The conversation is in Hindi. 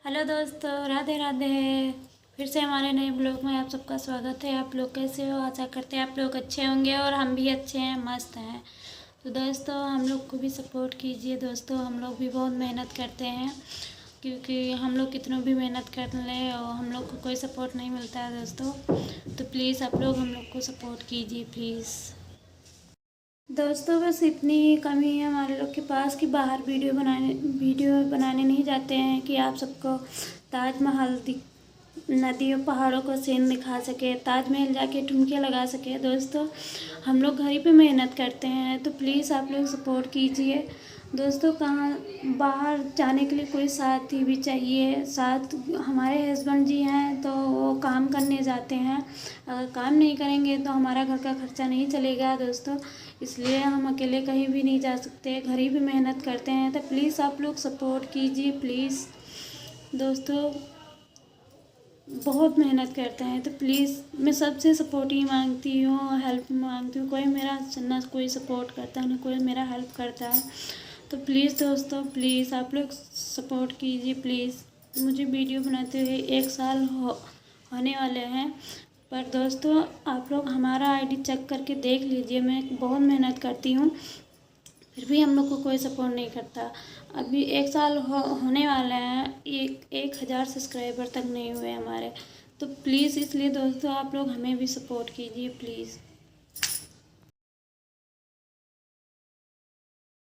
हेलो दोस्तों, राधे राधे। फिर से हमारे नए ब्लॉग में आप सबका स्वागत है। आप लोग कैसे हो? आशा करते हैं आप लोग अच्छे होंगे और हम भी अच्छे हैं, मस्त हैं। तो दोस्तों, हम लोग को भी सपोर्ट कीजिए। दोस्तों, हम लोग भी बहुत मेहनत करते हैं, क्योंकि हम लोग कितनों भी मेहनत कर लें और हम लोग को कोई सपोर्ट नहीं मिलता है दोस्तों। तो प्लीज़ आप लोग हम लोग को सपोर्ट कीजिए प्लीज़। दोस्तों, बस इतनी ही कमी है हमारे लोग के पास कि बाहर वीडियो बनाने नहीं जाते हैं कि आप सबको ताजमहल नदियों पहाड़ों का सीन दिखा सके, ताजमहल जाके ठुमके लगा सके। दोस्तों, हम लोग घर ही पे मेहनत करते हैं, तो प्लीज़ आप लोग सपोर्ट कीजिए। दोस्तों, कहाँ बाहर जाने के लिए कोई साथी भी चाहिए। साथ हमारे हस्बैंड जी हैं तो वो काम करने जाते हैं। अगर काम नहीं करेंगे तो हमारा घर का खर्चा नहीं चलेगा दोस्तों। इसलिए हम अकेले कहीं भी नहीं जा सकते, घर ही भी मेहनत करते हैं। तो प्लीज़ आप लोग सपोर्ट कीजिए प्लीज़। दोस्तों, बहुत मेहनत करते हैं, तो प्लीज़ मैं सबसे सपोर्ट ही मांगती हूँ, हेल्प मांगती हूँ। कोई मेरा ना कोई सपोर्ट करता है, ना कोई मेरा हेल्प करता है। तो प्लीज़ दोस्तों, प्लीज़ आप लोग सपोर्ट कीजिए प्लीज़। मुझे वीडियो बनाते हुए 1 साल होने वाले हैं, पर दोस्तों आप लोग हमारा आईडी चेक करके देख लीजिए। मैं बहुत मेहनत करती हूँ, फिर भी हम लोग को कोई सपोर्ट नहीं करता। अभी 1 साल होने वाला है, 1,000 सब्सक्राइबर तक नहीं हुए हमारे। तो प्लीज़ इसलिए दोस्तों आप लोग हमें भी सपोर्ट कीजिए प्लीज़।